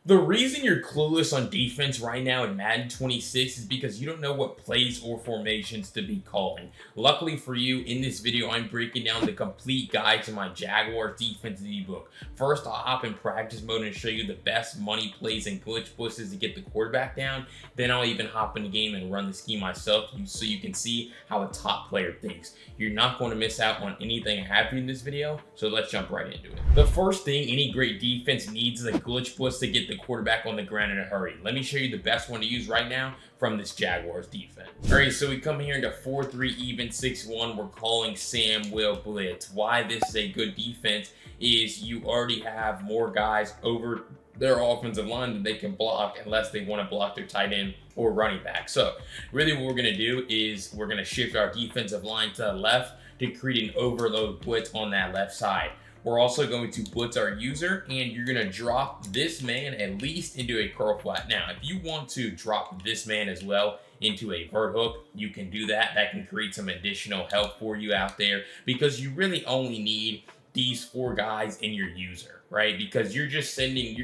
The reason you're clueless on defense right now in Madden 26 is because you don't know what plays or formations to be calling. Luckily for you, in this video, I'm breaking down the complete guide to my Jaguars Defense Ebook. First, I'll hop in practice mode and show you the best money plays and glitch blitzes to get the quarterback down. Then I'll even hop in the game and run the scheme myself so you can see how a top player thinks. You're not going to miss out on anything I have for you in this video, so let's jump right into it. The first thing any great defense needs is a glitch blitz to get the quarterback on the ground in a hurry. Let me show you the best one to use right now from this Jaguars defense. All right, so we come here into 4-3 even 6-1. We're calling Sam Will Blitz. Why this is a good defense is you already have more guys over their offensive line that they can block unless they want to block their tight end or running back. So really what we're going to do is we're going to shift our defensive line to the left to create an overload blitz on that left side. We're also going to blitz our user, and you're going to drop this man at least into a curl flat. Now, if you want to drop this man as well into a vert hook, you can do that. That can create some additional help for you out there because you really only need these four guys in your user, right? Because you're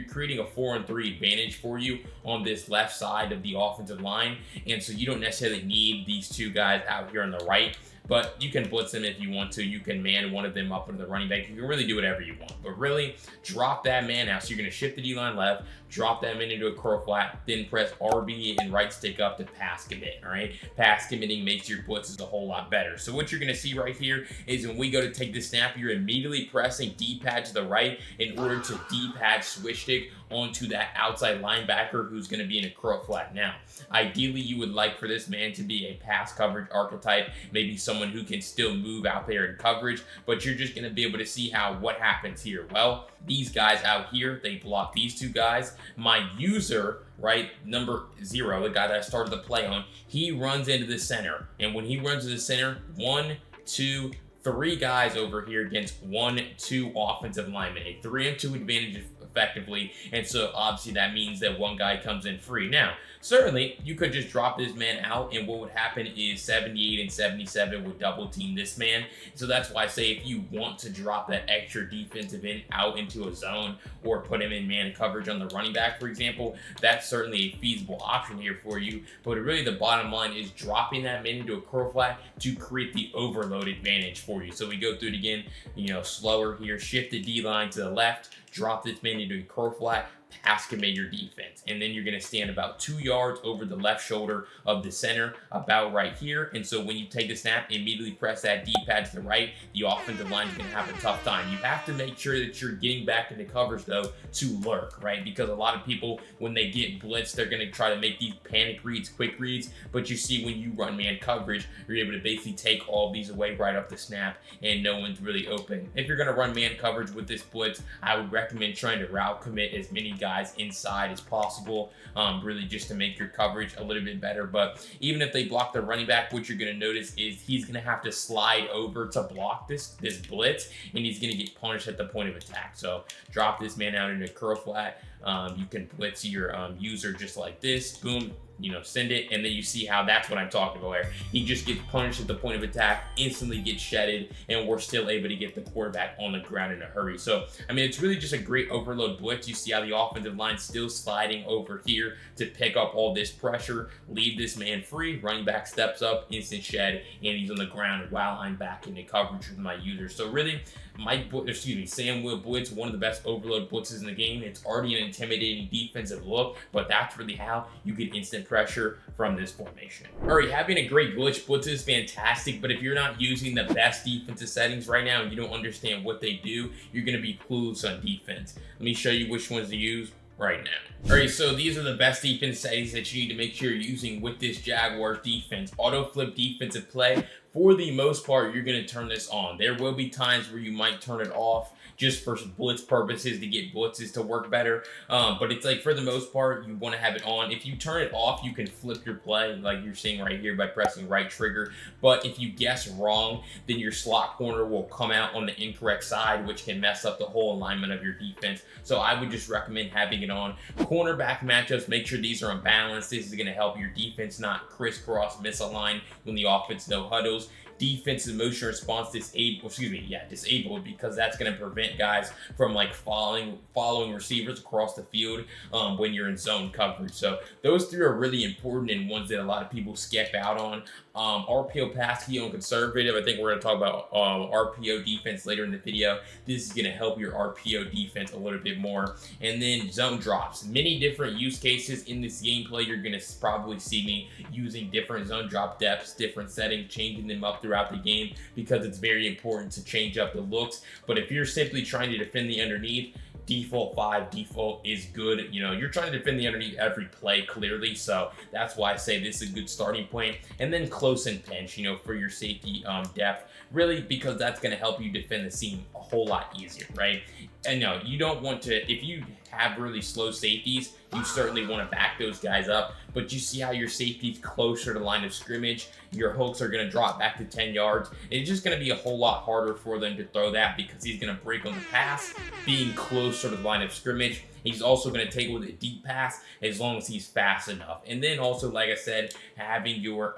creating a 4-on-3 advantage for you on this left side of the offensive line. And so you don't necessarily need these two guys out here on the right, but you can blitz them if you want to. You can man one of them up into the running back. You can really do whatever you want, but really drop that man out. So you're going to shift the D-line left, drop that man into a curl flat, then press RB and right stick up to pass commit, all right? Pass committing makes your blitzes a whole lot better. So what you're going to see right here is when we go to take the snap, you're immediately pressing D-pad to the right in order to D-pad switch stick onto that outside linebacker who's going to be in a curl flat. Now, ideally, you would like for this man to be a pass coverage archetype, maybe someone who can still move out there in coverage, but you're just going to be able to see what happens here. Well, these guys out here, they block these two guys. My user, right, number 0, the guy that I started the play on, he runs into the center. And when he runs to the center, 1, 2, 3 guys over here against 1, 2 offensive linemen, a 3-on-2 advantage effectively, and so obviously that means that one guy comes in free. Now, certainly you could just drop this man out, and what would happen is 78 and 77 would double team this man. So that's why I say if you want to drop that extra defensive end out into a zone or put him in man coverage on the running back, for example, that's certainly a feasible option here for you. But really the bottom line is dropping that man into a curl flat to create the overload advantage for you. So we go through it again, slower here, shift the D-line to the left, drop this man into a curl flat, pass commit your defense. And then you're going to stand about 2 yards over the left shoulder of the center, about right here. And so when you take the snap, immediately press that D-pad to the right. The offensive line is going to have a tough time. You have to make sure that you're getting back into coverage, though, to lurk, right? Because a lot of people, when they get blitzed, they're going to try to make these panic reads, quick reads. But you see when you run man coverage, you're able to basically take all these away right off the snap, and no one's really open. If you're going to run man coverage with this blitz, I would recommend trying to route commit as many guys inside as possible, really just to make your coverage a little bit better. But even if they block the running back, what you're going to notice is he's going to have to slide over to block this blitz, and he's going to get punished at the point of attack. So drop this man out in a curl flat. You can blitz your user just like this, boom, send it, and then you see how that's what I'm talking about here. He just gets punished at the point of attack, instantly gets shedded, and we're still able to get the quarterback on the ground in a hurry. So, I mean, it's really just a great overload blitz. You see how the offensive line still sliding over here to pick up all this pressure, leave this man free, running back steps up, instant shed, and he's on the ground while I'm back into coverage with my user. So really, Sam Will Blitz, one of the best overload blitzes in the game. It's already an intimidating defensive look, but that's really how you get instant pressure from this formation. All right, having a great glitch blitz is fantastic, but if you're not using the best defensive settings right now and you don't understand what they do, you're going to be clueless on defense. Let me show you which ones to use right now. All right, so these are the best defense settings that you need to make sure you're using with this Jaguars defense. Auto flip defensive play. For the most part, you're going to turn this on. There will be times where you might turn it off just for blitz purposes to get blitzes to work better. But it's like for the most part, you want to have it on. If you turn it off, you can flip your play like you're seeing right here by pressing right trigger. But if you guess wrong, then your slot corner will come out on the incorrect side, which can mess up the whole alignment of your defense. So I would just recommend having it on. Cornerback matchups, make sure these are unbalanced. This is going to help your defense not crisscross, misalign when the offense no huddles. defensive motion response disabled, because that's going to prevent guys from like following receivers across the field when you're in zone coverage. So those three are really important and ones that a lot of people skip out on. RPO pass key on conservative. I think we're going to talk about RPO defense later in the video. This is going to help your RPO defense a little bit more. And then zone drops. Many different use cases in this gameplay. You're going to probably see me using different zone drop depths, different settings, changing them up throughout the game, because it's very important to change up the looks. But if you're simply trying to defend the underneath, default 5 default is good. You know, you're trying to defend the underneath every play clearly, so that's why I say this is a good starting point. And then close and pinch, you know, for your safety depth, really, because that's going to help you defend the seam a whole lot easier, right? And no, you don't want to, if you have really slow safeties, you certainly want to back those guys up. But you see how your safety's closer to the line of scrimmage, your hooks are going to drop back to 10 yards. It's just going to be a whole lot harder for them to throw that, because he's going to break on the pass, being closer to the line of scrimmage. He's also going to take with a deep pass as long as he's fast enough. And then also, like I said, having your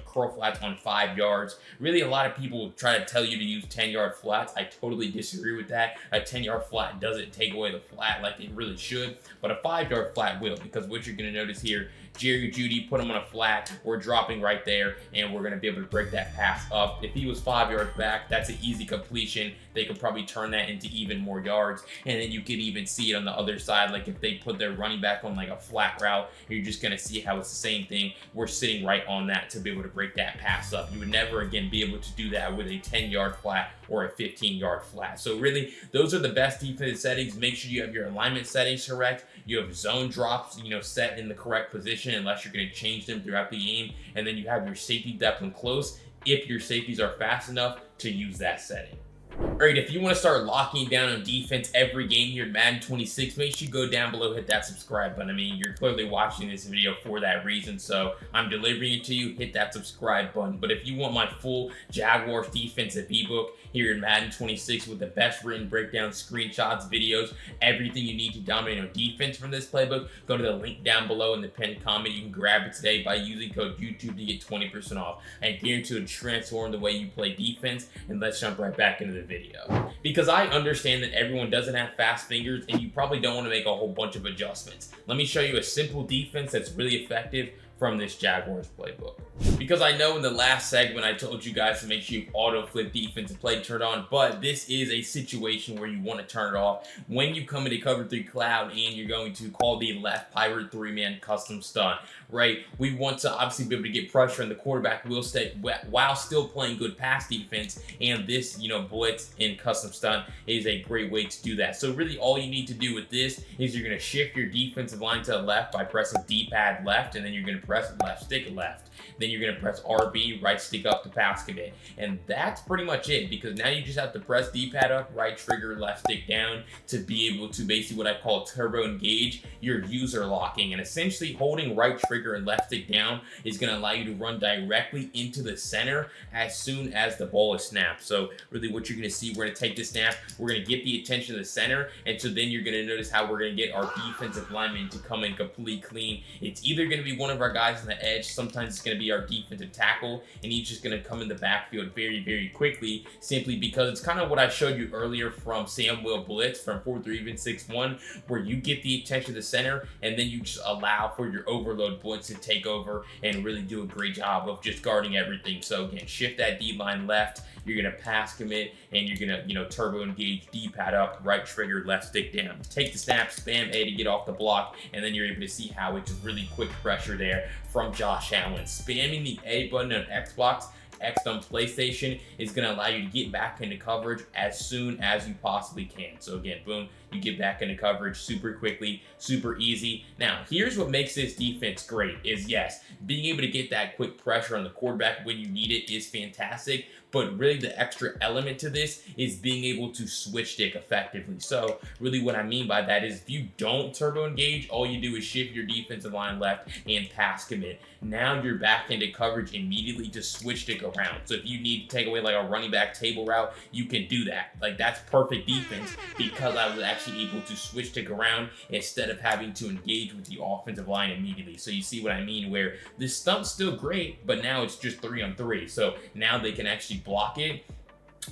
curl flats on 5 yards. Really, a lot of people try to tell you to use 10-yard flats. I totally disagree with that. A 10-yard flat doesn't take away the flat like it really should, but a 5-yard flat will, because what you're going to notice here, Jerry Jeudy, put him on a flat, we're dropping right there, and we're going to be able to break that pass up. If he was 5 yards back, that's an easy completion. They could probably turn that into even more yards, and then you can even see it on the other side. Like if they put their running back on like a flat route, you're just going to see how it's the same thing. We're sitting right on that to be able to break that pass up. You would never again be able to do that with a 10-yard flat or a 15-yard flat. So really, those are the best defensive settings. Make sure you have your alignment settings correct. You have zone drops, set in the correct position, unless you're going to change them throughout the game. And then you have your safety depth and close, if your safeties are fast enough to use that setting. Alright, if you want to start locking down on defense every game here in Madden 26, make sure you go down below, hit that subscribe button. I mean, you're clearly watching this video for that reason, so I'm delivering it to you. Hit that subscribe button. But if you want my full Jaguars defensive ebook here in Madden 26 with the best written breakdowns, screenshots, videos, everything you need to dominate on defense from this playbook, go to the link down below in the pinned comment. You can grab it today by using code YouTube to get 20% off. I guarantee it'll transform the way you play defense. And let's jump right back into the video, because I understand that everyone doesn't have fast fingers and you probably don't want to make a whole bunch of adjustments. Let me show you a simple defense that's really effective from this Jaguars playbook. Because I know in the last segment I told you guys to make sure you auto flip defensive play turned on, but this is a situation where you want to turn it off when you come into cover 3 cloud and you're going to call the left pirate 3-man custom stunt, right? We want to obviously be able to get pressure and the quarterback will stay while still playing good pass defense, and this blitz and custom stunt is a great way to do that. So really all you need to do with this is you're going to shift your defensive line to the left by pressing D-pad left, and then you're going to press left stick left. Then you're going to press RB, right stick up to pass commit. And that's pretty much it, because now you just have to press D-pad up, right trigger, left stick down to be able to basically what I call turbo engage your user locking. And essentially holding right trigger and left stick down is going to allow you to run directly into the center as soon as the ball is snapped. So really what you're going to see, we're going to take the snap, we're going to get the attention of the center, and so then you're going to notice how we're going to get our defensive lineman to come in completely clean. It's either going to be one of our guys on the edge, sometimes it's going to be our defensive tackle, and he's just going to come in the backfield very, very quickly, simply because it's kind of what I showed you earlier from Samuel Blitz from 4-3 even 6-1, where you get the attention of the center and then you just allow for your overload blitz to take over and really do a great job of just guarding everything. So again, shift that D-line left, you're going to pass commit, and you're going to turbo engage, D-pad up, right trigger, left stick down. Take the snap, spam A to get off the block, and then you're able to see how it's just really quick pressure there from Josh Allen. Spamming the A button on Xbox, X on PlayStation is going to allow you to get back into coverage as soon as you possibly can. So again, boom, you get back into coverage super quickly, super easy. Now, here's what makes this defense great is, yes, being able to get that quick pressure on the quarterback when you need it is fantastic, but really the extra element to this is being able to switch stick effectively. So really what I mean by that is if you don't turbo engage, all you do is shift your defensive line left and pass commit. Now you're back into coverage immediately to switch stick around. So if you need to take away like a running back table route, you can do that. Like that's perfect defense because I was actually actually able to switch stick around instead of having to engage with the offensive line immediately. So you see what I mean, where this stunt's still great, but now it's just 3-on-3. So now they can actually block it,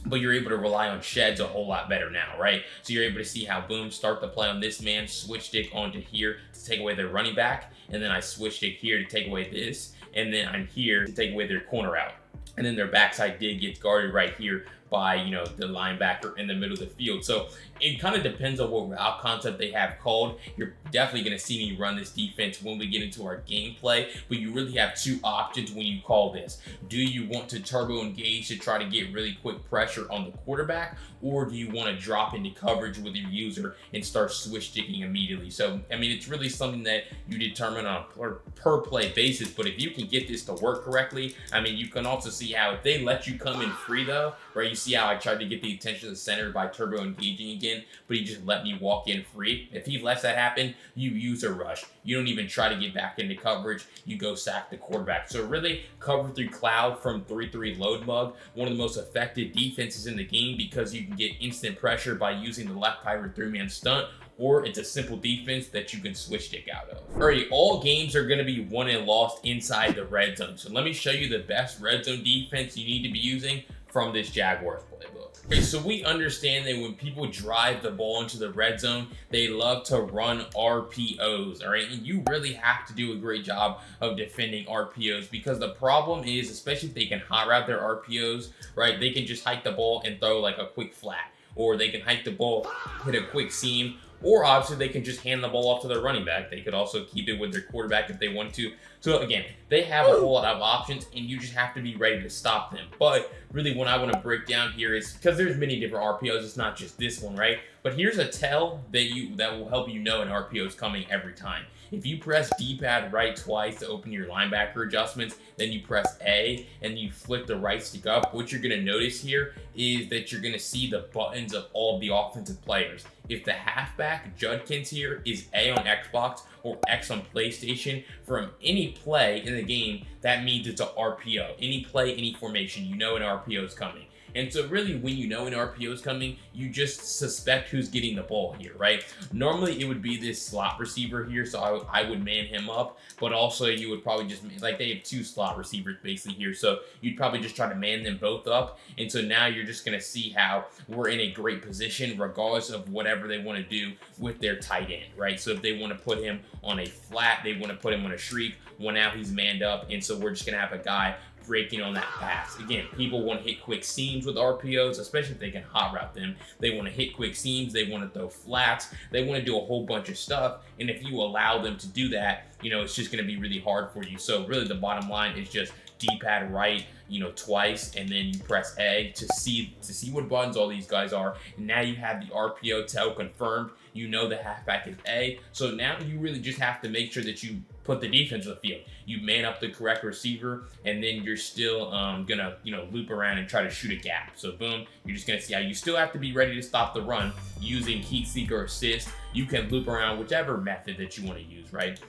but you're able to rely on sheds a whole lot better now, right? So you're able to see how, boom, start the play on this man, switch stick onto here to take away their running back, and then I switch stick here to take away this, and then I'm here to take away their corner out. And then their backside dig gets guarded right here by, you know, the linebacker in the middle of the field. So it kind of depends on what route concept they have called. You're definitely going to see me run this defense when we get into our gameplay, but you really have two options when you call this. Do you want to turbo engage to try to get really quick pressure on the quarterback, or do you want to drop into coverage with your user and start switch sticking immediately? So, I mean, it's really something that you determine on a per play basis, but if you can get this to work correctly, I mean, you can also see how if they let you come in free though, right? You see how I tried to get the attention of the center by turbo engaging again, but he just let me walk in free. If he lets that happen, you use a rush. You don't even try to get back into coverage. You go sack the quarterback. So really, cover through cloud from 3-3 load mug, one of the most effective defenses in the game because you can get instant pressure by using the left hybrid 3-man stunt, or it's a simple defense that you can switch stick out of. All right, all games are going to be won and lost inside the red zone. So let me show you the best red zone defense you need to be using from this Jaguars playbook. Okay, so we understand that when people drive the ball into the red zone, they love to run RPOs, all right? And you really have to do a great job of defending RPOs because the problem is, especially if they can hot route their RPOs, right? They can just hike the ball and throw like a quick flat, or they can hike the ball, hit a quick seam, or obviously they can just hand the ball off to their running back. They could also keep it with their quarterback if they want to. So again, they have a whole lot of options and you just have to be ready to stop them. But really what I want to break down here is, because there's many different RPOs, it's not just this one, right? But here's a tell that will help you know an RPO is coming every time. If you press D-pad right twice to open your linebacker adjustments, then you press A and you flick the right stick up, what you're going to notice here is that you're going to see the buttons of all of the offensive players. If the halfback, Judkins here, is A on Xbox or X on PlayStation, from any play in the game, that means it's an RPO. Any play, any formation, you know an RPO is coming. And so really when you know an RPO is coming, you just suspect who's getting the ball here, right? Normally it would be this slot receiver here, so I would man him up, but also you would probably just, like they have two slot receivers basically here, so you'd probably just try to man them both up. And so now you're just gonna see how we're in a great position regardless of whatever they wanna do with their tight end, right? So if they wanna put him on a flat, they wanna put him on a shriek, well now he's manned up, and so we're just gonna have a guy breaking on that pass. Again, people want to hit quick seams with RPOs, especially if they can hot route them. They want to hit quick seams, they want to throw flats, they want to do a whole bunch of stuff, and if you allow them to do that, you know, it's just going to be really hard for you. So really the bottom line is just D-pad right, you know, twice, and then you press A to see what buttons all these guys are. And now you have the RPO tell confirmed. You know the halfback is A. So now you really just have to make sure that you put the defense on the field. You man up the correct receiver, and then you're still gonna, you know, loop around and try to shoot a gap. So boom, you're just gonna see how you still have to be ready to stop the run using heat seek or assist. You can loop around whichever method that you want to use, right?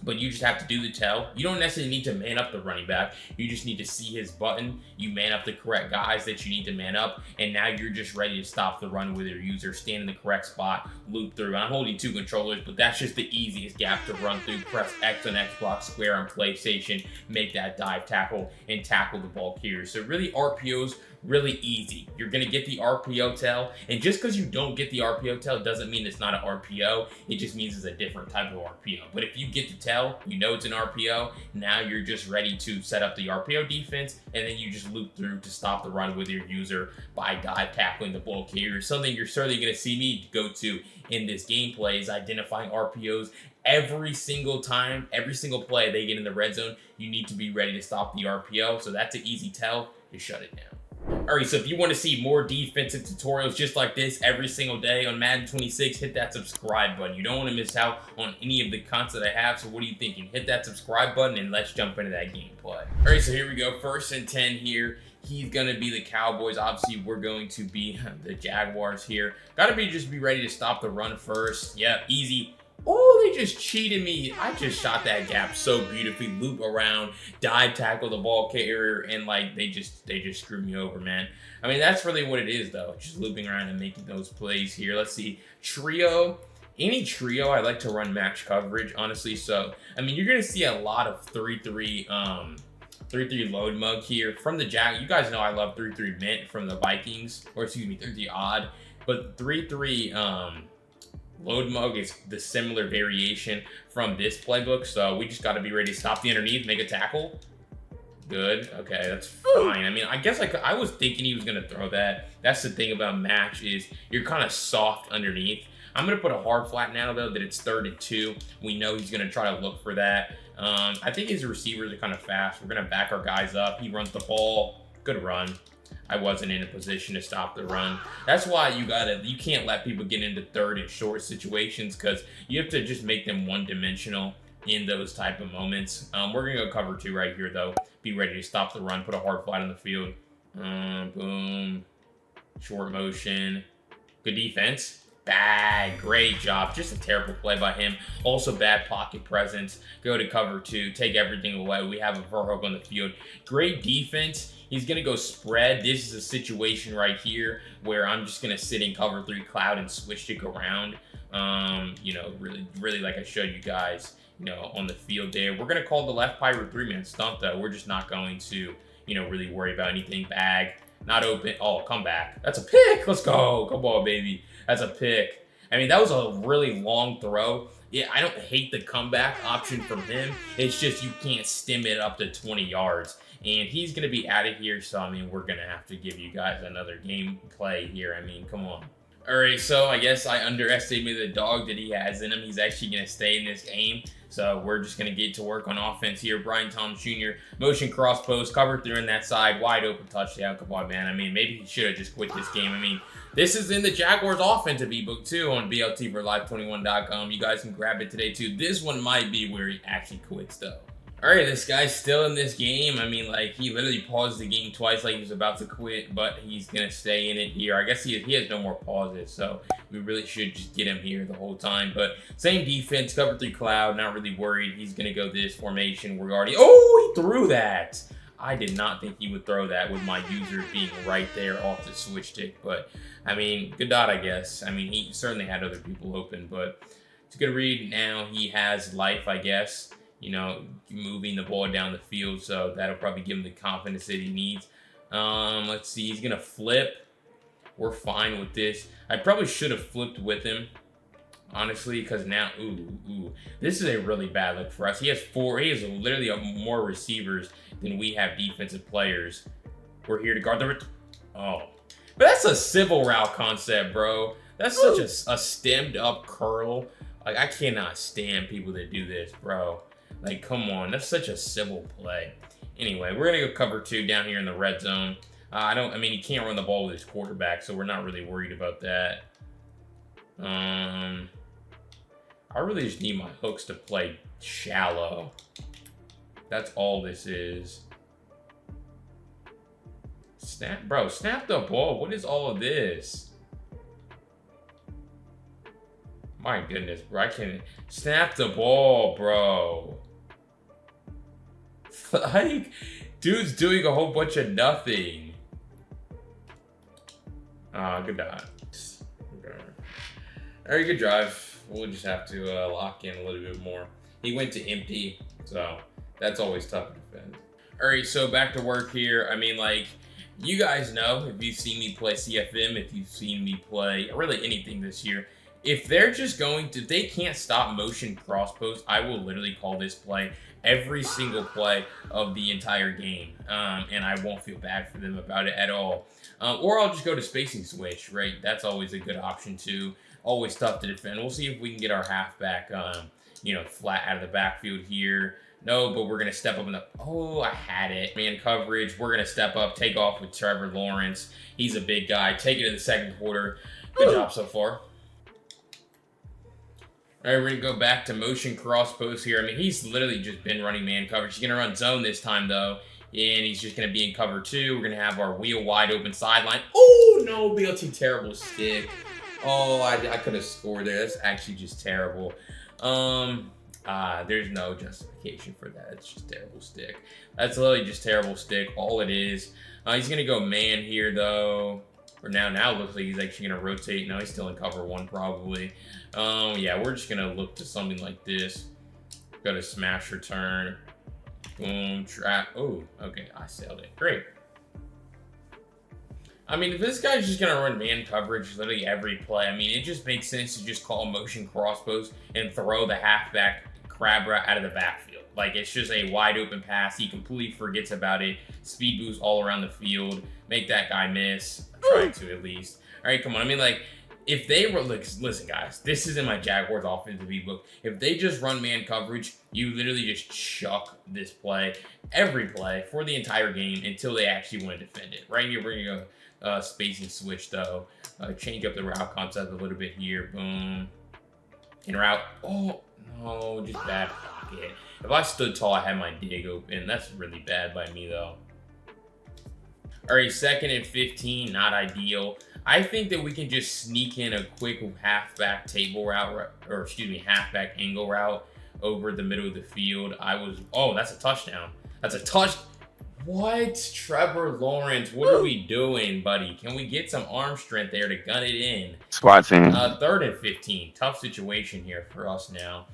But you just have to do the tell. You don't necessarily need to man up the running back. You just need to see his button. You man up the correct guys that you need to man up, and now you're just ready to stop the run with your user. Stand in the correct spot, loop through. I'm holding two controllers, but that's just the easiest gap to run through. Press X on Xbox, square on PlayStation, make that dive tackle, and tackle the ball carrier. So really RPOs, really easy. You're gonna get the RPO tell, and just because you don't get the RPO tell doesn't mean it's not an RPO. It just means it's a different type of RPO. But if you get the tell, you know it's an RPO. Now you're just ready to set up the RPO defense, and then you just loop through to stop the run with your user by dive tackling the ball carrier. Something you're certainly gonna see me go to in this gameplay is identifying RPOs. Every single time, every single play they get in the red zone, you need to be ready to stop the RPO. So that's an easy tell to shut it down. All right, so if you want to see more defensive tutorials just like this every single day on Madden 26, hit that subscribe button. You don't want to miss out on any of the content I have, so what are you thinking? Hit that subscribe button and let's jump into that gameplay. All right, so here we go. 1st and 10 here. He's going to be the Cowboys. Obviously, we're going to be the Jaguars here. Got to just be ready to stop the run first. Yep, easy. Oh, they just cheated me? I just shot that gap so beautifully, loop around, dive tackle the ball carrier, and like they just screwed me over, man. I mean, that's really what it is, though. Just looping around and making those plays here. Let's see. Trio. Any trio, I like to run match coverage, honestly. So, I mean, you're going to see a lot of 3-3 load mug here from the Jag. You guys know I love 3-3 mint from the Vikings, or excuse me, 3-3 odd. But 3-3 load mug is the similar variation from this playbook. So we just got to be ready to stop the underneath, make a tackle. Good. Okay, that's fine. I mean, I guess I was thinking he was going to throw that. That's the thing about match is you're kind of soft underneath. I'm going to put a hard flat now, though, that it's 3rd and 2. We know he's going to try to look for that. I think his receivers are kind of fast. We're going to back our guys up. He runs the ball. Good run. I wasn't in a position to stop the run. That's why you can't let people get into 3rd and short situations, because you have to just make them one-dimensional in those type of moments. We're going to go cover 2 right here, though. Be ready to stop the run. Put a hard flat on the field. Boom. Short motion. Good defense. Bad. Great job. Just a terrible play by him. Also bad pocket presence. Go to cover 2. Take everything away. We have a Verhoek on the field. Great defense. He's going to go spread. This is a situation right here where I'm just going to sit in cover 3 cloud and switch stick around. You know, really like I showed you guys, you know, on the field there. We're going to call the left pirate 3-man stunt, though. We're just not going to, you know, really worry about anything. Bag. Not open. Oh, come back. That's a pick. Let's go. Come on, baby. That's a pick. I mean, that was a really long throw. Yeah, I don't hate the comeback option from him. It's just you can't stem it up to 20 yards. And he's going to be out of here. So, I mean, we're going to have to give you guys another gameplay here. I mean, come on. All right, so I guess I underestimated the dog that he has in him. He's actually going to stay in this game. So we're just going to get to work on offense here. Brian Thomas Jr., motion cross post, cover 3 on that side, wide open touchdown. Come on, man. I mean, maybe he should have just quit this game. I mean, this is in the Jaguars offensive ebook, too, on bltforlife21.com. You guys can grab it today, too. This one might be where he actually quits, though. All right, this guy's still in this game. I mean, like, he literally paused the game twice like he was about to quit, but he's going to stay in it here. I guess he has no more pauses, so we really should just get him here the whole time. But same defense, cover 3 cloud, not really worried. He's going to go this formation. We're already... Oh, he threw that! I did not think he would throw that with my user being right there off the switch stick. But, I mean, good dot, I guess. I mean, he certainly had other people open, but it's a good read. Now he has life, I guess. You know, moving the ball down the field, so that'll probably give him the confidence that he needs. Let's see, he's going to flip. We're fine with this. I probably should have flipped with him, honestly, because now, this is a really bad look for us. He has literally more receivers than we have defensive players. We're here to guard the... Oh. But that's a civil route concept, bro. That's such a stemmed up curl. Like, I cannot stand people that do this, bro. Like, come on. That's such a civil play. Anyway, we're going to go cover 2 down here in the red zone. I mean, he can't run the ball with his quarterback, so we're not really worried about that. I really just need my hooks to play shallow. That's all this is. Snap, bro. Snap the ball. What is all of this? My goodness, bro. I can't... Snap the ball, bro. Like, dude's doing a whole bunch of nothing. Good dot. Okay. All right, good drive. We'll just have to lock in a little bit more. He went to empty, so that's always tough to defend. All right, so back to work here. I mean, like, you guys know, if you've seen me play CFM, if you've seen me play really anything this year, if they're just going to, if they can't stop motion cross post, I will literally call this play every single play of the entire game. And I won't feel bad for them about it at all. Or I'll just go to spacing switch, right? That's always a good option too. Always tough to defend. We'll see if we can get our halfback, you know, flat out of the backfield here. No, but we're going to step up in the... Oh, I had it. Man coverage. We're going to step up, take off with Trevor Lawrence. He's a big guy. Take it to the second quarter. Good job so far. All right, we're going to go back to motion cross post here. I mean, he's literally just been running man coverage. He's going to run zone this time, though. And he's just going to be in cover 2. We're going to have our wheel wide open sideline. Oh, no, BLT terrible stick. Oh, I could have scored there. That's actually just terrible. There's no justification for that. It's just terrible stick. That's literally just terrible stick. All it is. He's gonna go man here though. Or now it looks like he's actually gonna rotate. No, he's still in cover one probably. Yeah, we're just gonna look to something like this. Go to smash return. Boom, trap. Oh, okay, I sailed it. Great. I mean, if this guy's just gonna run man coverage literally every play, I mean, it just makes sense to just call motion crossbows and throw the halfback crab route out of the backfield. Like, it's just a wide open pass. He completely forgets about it. Speed boost all around the field. Make that guy miss. Try to at least. All right, come on. I mean, like, if they were, listen, guys, this isn't my Jaguars offensive ebook. If they just run man coverage, you literally just chuck this play, every play for the entire game until they actually want to defend it. Right here, we're gonna go spacing switch though. Change up the route concept a little bit here. Boom. In route. Oh no, just bad pocket. If I stood tall, I had my dig open. That's really bad by me though. All right, 2nd and 15, not ideal. I think that we can just sneak in a quick halfback table route, or excuse me, halfback angle route over the middle of the field. Oh, that's a touchdown. That's a touch. What? Trevor Lawrence, what are we doing, buddy? Can we get some arm strength there to gun it in? Squad team. 3rd and 15. Tough situation here for us now.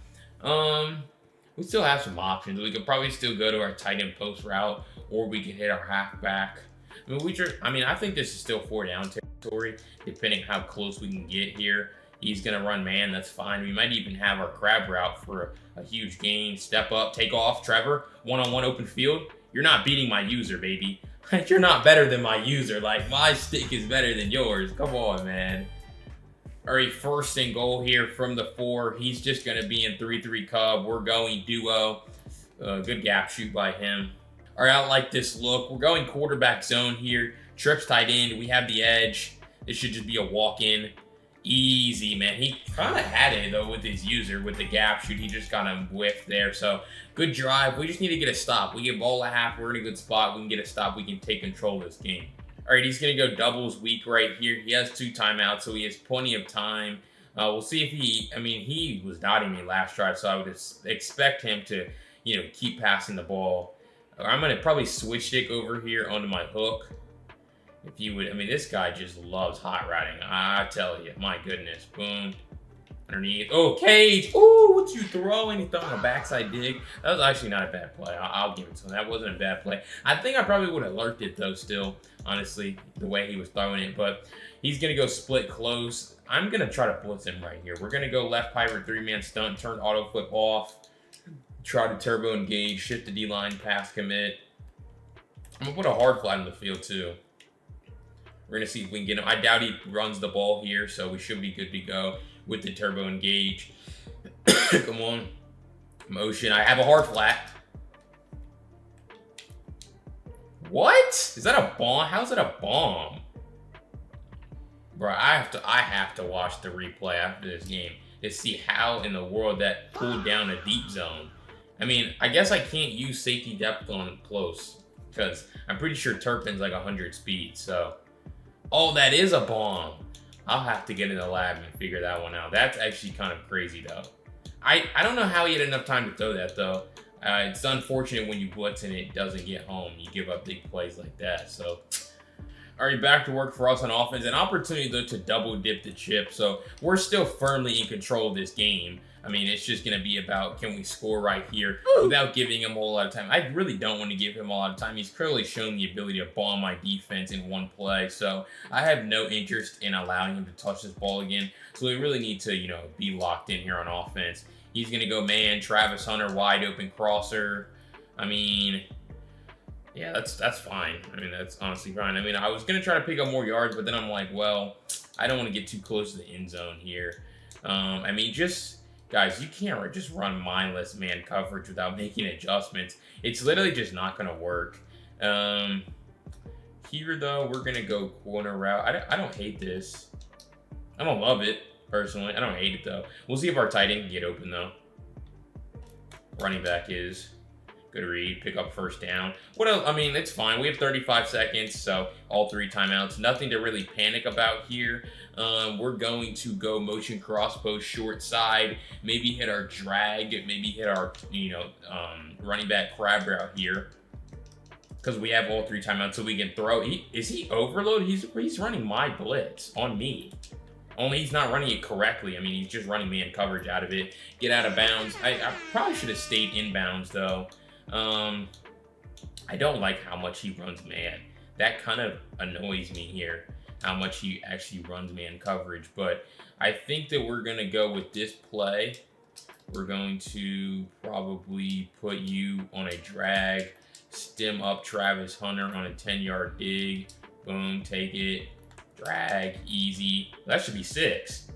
We still have some options. We could probably still go to our tight end post route, or we could hit our halfback. I mean, I think this is still 4 down territory, depending how close we can get here. He's going to run man. That's fine. We might even have our crab route for a huge gain. Step up, take off, Trevor. One-on-one open field. You're not beating my user, baby. You're not better than my user. Like, my stick is better than yours. Come on, man. All right, 1st and goal here from the 4. He's just going to be in 3-3 cub. We're going duo. Good gap shoot by him. All right, I like this look. We're going quarterback zone here. Trips tight end. We have the edge. This should just be a walk-in. Easy, man. He kind of had it, though, with his user, with the gap shoot. He just kind of whiffed there. So, good drive. We just need to get a stop. We get ball at half. We're in a good spot. We can get a stop. We can take control of this game. All right, he's going to go doubles weak right here. He has 2 timeouts, so he has plenty of time. We'll see if he was dotting me last drive, so I would expect him to, keep passing the ball. I'm going to probably switch stick over here onto my hook. If you would, this guy just loves hot routing. I tell you, my goodness. Boom. Underneath. Oh, cage. Oh, what you throwing? He throwing a backside dig. That was actually not a bad play. I'll give it to him. That wasn't a bad play. I think I probably would have lurked it, though, still, honestly, the way he was throwing it. But he's going to go split close. I'm going to try to blitz him right here. We're going to go left pirate 3-man stunt, turn auto flip off. Try to turbo engage, shift the D-line, pass commit. I'm going to put a hard flat in the field, too. We're going to see if we can get him. I doubt he runs the ball here, so we should be good to go with the turbo engage. Come on. Motion. I have a hard flat. What? Is that a bomb? How's it a bomb? Bro, I have to watch the replay after this game to see how in the world that pulled down a deep zone. I guess I can't use safety depth on close because I'm pretty sure Turpin's like 100 speed. So, oh, that is a bomb. I'll have to get in the lab and figure that one out. That's actually kind of crazy though. I don't know how he had enough time to throw that though. It's unfortunate when you blitz and it doesn't get home. You give up big plays like that. So, all right, back to work for us on offense. An opportunity though to double dip the chip. So we're still firmly in control of this game. It's just going to be about, can we score right here without giving him a whole lot of time. I really don't want to give him a lot of time. He's clearly shown the ability to bomb my defense in one play. So I have no interest in allowing him to touch this ball again. So we really need to, be locked in here on offense. He's going to go man, Travis Hunter, wide open crosser. Yeah, that's fine. That's honestly fine. I was going to try to pick up more yards, but then I'm like, well, I don't want to get too close to the end zone here. Guys, you can't just run mindless man coverage without making adjustments. It's literally just not going to work. Here, though, we're going to go corner route. I don't hate this. I don't love it, personally. I don't hate it, though. We'll see if our tight end can get open, though. Running back is. Good read, pick up first down. What else? I mean, it's fine. We have 35 seconds, so all 3 timeouts. Nothing to really panic about here. We're going to go motion crossbow short side, maybe hit our drag, maybe hit our, running back crab route here. Because we have all 3 timeouts, so we can throw. Is he overload? He's running my blitz on me. Only he's not running it correctly. I mean, he's just running man coverage out of it. Get out of bounds. I probably should have stayed inbounds, though. I don't like how much he runs man. That kind of annoys me here, how much he actually runs man coverage. But I think that we're going to go with this play. We're going to probably put you on a drag, stem up Travis Hunter on a 10-yard dig. Boom, take it. Drag, easy. That should be 6.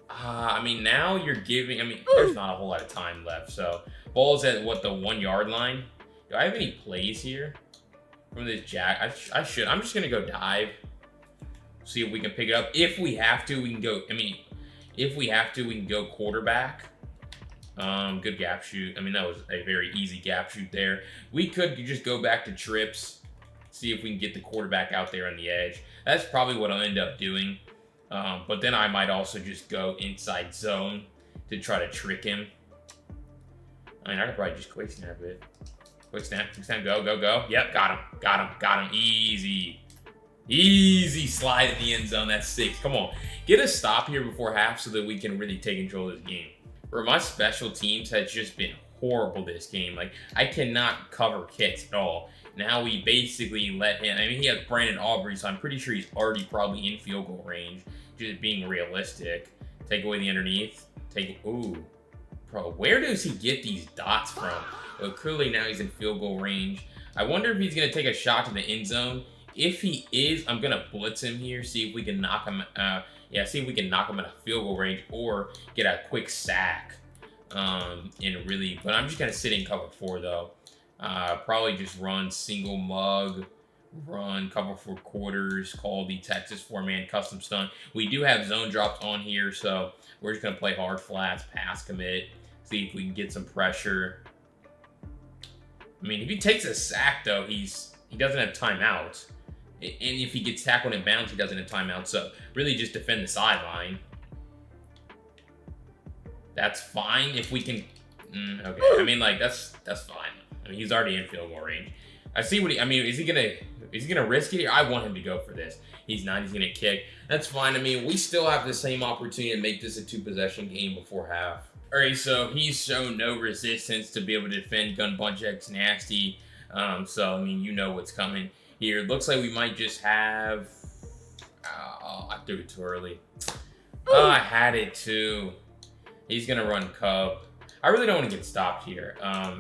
I mean, now you're giving, there's not a whole lot of time left. So, ball's at, what, the 1-yard line? Do I have any plays here from this jack? I should. I'm just going to go dive. See if we can pick it up. If we have to, we can go, if we have to, we can go quarterback. Good gap shoot. That was a very easy gap shoot there. We could just go back to trips. See if we can get the quarterback out there on the edge. That's probably what I'll end up doing. But then I might also just go inside zone to try to trick him. I could probably just quick snap it. Quick snap, go. Yep, got him. Easy slide in the end zone. That's 6. Come on, get a stop here before half so that we can really take control of this game. Where my special teams has just been horrible this game. Like, I cannot cover kicks at all. Now we basically let him, he has Brandon Aubrey, so I'm pretty sure he's already probably in field goal range. Just being realistic. Take away the underneath. Ooh. Bro, where does he get these dots from? Well, clearly now he's in field goal range. I wonder if he's going to take a shot to the end zone. If he is, I'm going to blitz him here, see if we can knock him, see if we can knock him at a field goal range or get a quick sack. But I'm just going to sit in cover 4, though. Probably just run single mug, run cover 4 quarters, call the Texas 4-man custom stunt. We do have zone drops on here, so we're just going to play hard flats, pass commit, see if we can get some pressure. If he takes a sack, though, he doesn't have timeouts. And if he gets tackled in bounds, he doesn't have timeouts. So really just defend the sideline. That's fine if we can. Okay, that's fine. He's already in field goal range. I see what is he gonna risk it? I want him to go for this. He's not. He's gonna kick. That's fine. We still have the same opportunity to make this a 2-possession game before half. All right, so he's shown no resistance to be able to defend Gun Bunch X Nasty. So you know what's coming here. Looks like we might just have. I threw it too early. Oh, I had it too. He's gonna run Cub. I really don't want to get stopped here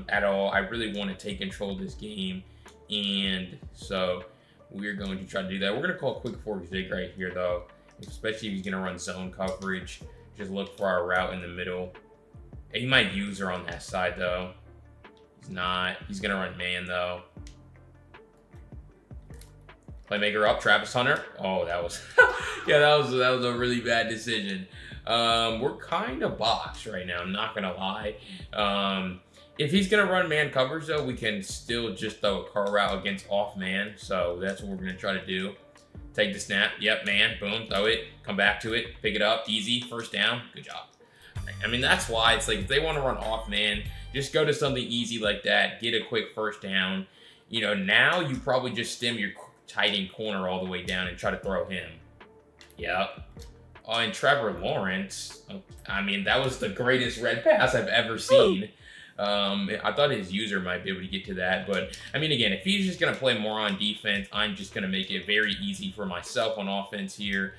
at all. I really want to take control of this game. And so we're going to try to do that. We're going to call a quick fork zig right here, though. Especially if he's going to run zone coverage. Just look for our route in the middle. He might use her on that side, though. He's not. He's going to run man, though. Playmaker up, Travis Hunter. Oh, that was... yeah, that was a really bad decision. We're kind of boxed right now, I'm not gonna lie. If he's gonna run man coverage, though, we can still just throw a car route against off man. So that's what we're gonna try to do. Take the snap. Yep, man. Boom. Throw it. Come back to it. Pick it up. Easy. First down. Good job. That's why it's like if they want to run off man, just go to something easy like that. Get a quick first down. Now you probably just stem your tight end corner all the way down and try to throw him. Yep. And Trevor Lawrence, that was the greatest red pass I've ever seen. I thought his user might be able to get to that. But, again, if he's just going to play more on defense, I'm just going to make it very easy for myself on offense here.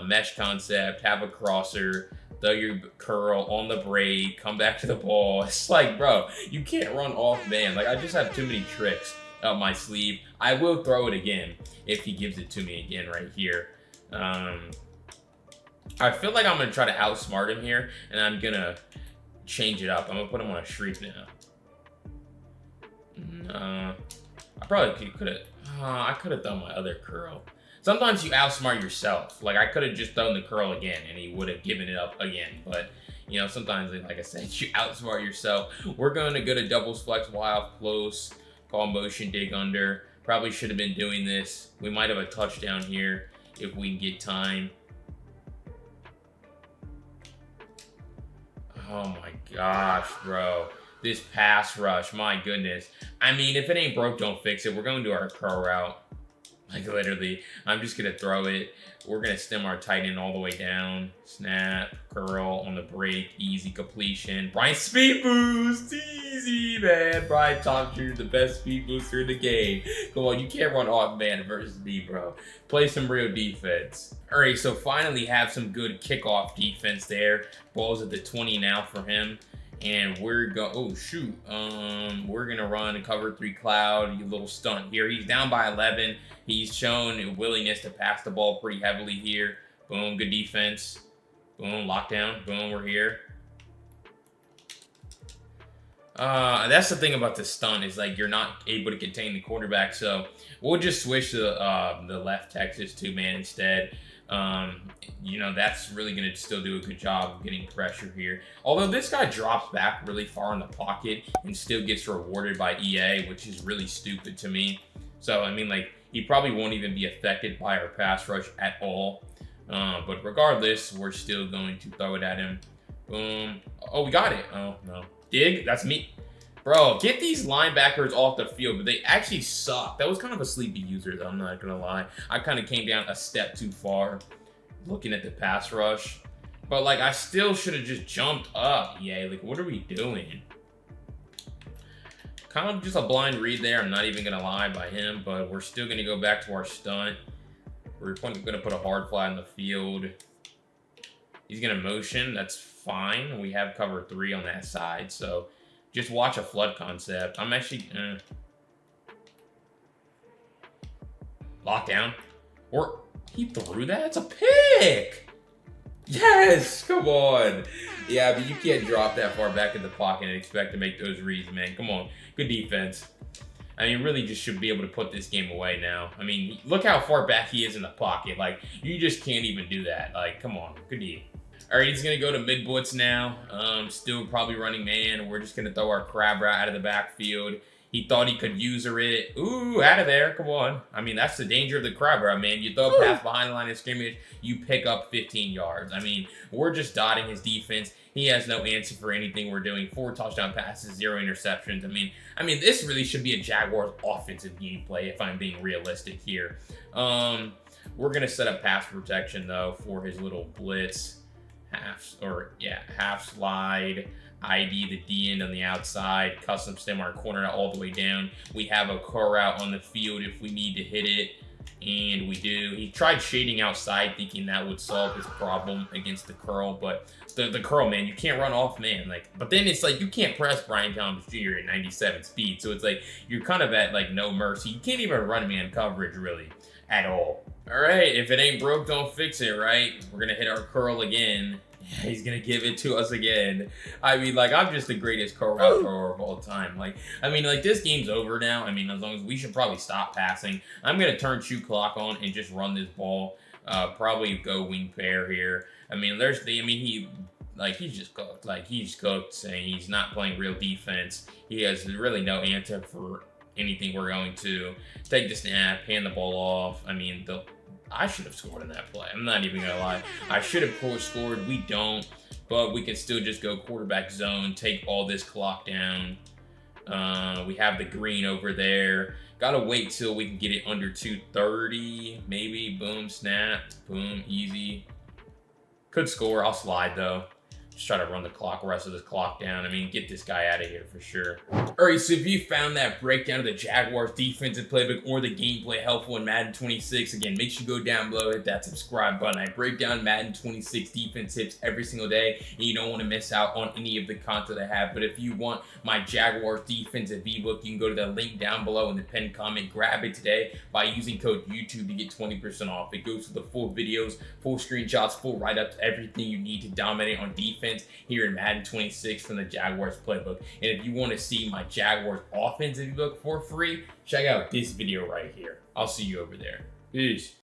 Mesh concept, have a crosser, throw your curl on the braid, come back to the ball. It's like, bro, you can't run off man. I just have too many tricks up my sleeve. I will throw it again if he gives it to me again right here. I feel like I'm going to try to outsmart him here, and I'm going to change it up. I'm going to put him on a shriek now. I probably could have... I could have done my other curl. Sometimes you outsmart yourself. I could have just thrown the curl again, and he would have given it up again. But, You know, sometimes, like I said, you outsmart yourself. We're going to go to doubles flex Y off close, call motion dig under. Probably should have been doing this. We might have a touchdown here if we can get time. Oh my gosh, bro. This pass rush, my goodness. I mean, if it ain't broke, don't fix it. We're going to our curl route. Like, literally, I'm just going to throw it. We're going to stem our tight end all the way down. Snap, curl on the break, easy completion. Brian, speed boost, easy, man. Brian Thompson, the best speed booster in the game. Come on, you can't run off man versus me, bro. Play some real defense. All right, so finally have some good kickoff defense there. Ball's at the 20 now for him. And we're gonna run a cover 3 cloud, a little stunt here. He's down by 11. He's shown a willingness to pass the ball pretty heavily here. Boom, good defense. Boom, lockdown. Boom, we're here. That's the thing about the stunt is like you're not able to contain the quarterback. So we'll just switch to the left Texas 2-man instead. You know, that's really going to still do a good job of getting pressure here. Although this guy drops back really far in the pocket and still gets rewarded by EA, which is really stupid to me. So, I mean, like, he probably won't even be affected by our pass rush at all. But regardless, we're still going to throw it at him. Boom. Oh, we got it. Oh, no. Dig? That's me. Bro, get these linebackers off the field, but they actually suck. That was kind of a sleepy user, though, I'm not going to lie. I kind of came down a step too far looking at the pass rush. But, like, I still should have just jumped up. Yeah, like, what are we doing? Kind of just a blind read there. I'm not even going to lie by him, but we're still going to go back to our stunt. We're going to put a hard flat in the field. He's going to motion. That's fine. We have cover 3 on that side, so just watch a flood concept. I'm actually... Lockdown. Or he threw that? It's a pick! Yes! Come on. Yeah, but you can't drop that far back in the pocket and expect to make those reads, man. Come on. Good defense. I mean, really just should be able to put this game away now. I mean, look how far back he is in the pocket. Like, you just can't even do that. Like, come on. Good D. All right, he's going to go to mid blitz now. Still probably running man. We're just going to throw our crab route out of the backfield. He thought he could user it. Ooh, out of there. Come on. I mean, that's the danger of the crab route, man. You throw a pass behind the line of scrimmage, you pick up 15 yards. I mean, we're just dotting his defense. He has no answer for anything we're doing. 4 touchdown passes, 0 interceptions. I mean, this really should be a Jaguars offensive gameplay if I'm being realistic here. We're going to set up pass protection, though, for his little blitz. Half slide, ID the D end on the outside, custom stem our corner all the way down. We have a curl route on the field if we need to hit it, and we do. He tried shading outside thinking that would solve his problem against the curl, but the curl, man, you can't run off man. Like, but then it's like you can't press Brian Thomas Jr. at 97 speed, so it's like you're kind of at like no mercy. You can't even run man coverage really at all. All right, if it ain't broke, don't fix it, right? We're gonna hit our curl again. Yeah, he's gonna give it to us again. I mean, like, I'm just the greatest curl route thrower of all time. Like, I mean, like, this game's over now. I mean, as long as we should probably stop passing. I'm gonna turn shoot clock on and just run this ball. Probably go wing pair here. I mean, he's just cooked. Like, he's cooked, saying he's not playing real defense. He has really no answer for anything we're going to. Take the snap, hand the ball off. I mean, I should have scored in that play. I'm not even going to lie. I should have scored. We don't. But we can still just go quarterback zone, take all this clock down. We have the green over there. Got to wait till we can get it under 230. Maybe. Boom, snap. Boom, easy. Could score. I'll slide, though. Just try to run the rest of this clock down. I mean, get this guy out of here for sure. All right, so if you found that breakdown of the Jaguars defensive playbook or the gameplay helpful in Madden 26, again, make sure you go down below, hit that subscribe button. I break down Madden 26 defense tips every single day, and you don't want to miss out on any of the content I have. But if you want my Jaguars defensive ebook, you can go to the link down below in the pinned comment. Grab it today by using code YouTube to get 20% off. It goes to the full videos, full screenshots, full write-ups, everything you need to dominate on defense here in Madden 26 from the Jaguars playbook. And if you want to see my Jaguars offensive ebook for free, check out this video right here. I'll see you over there. Peace.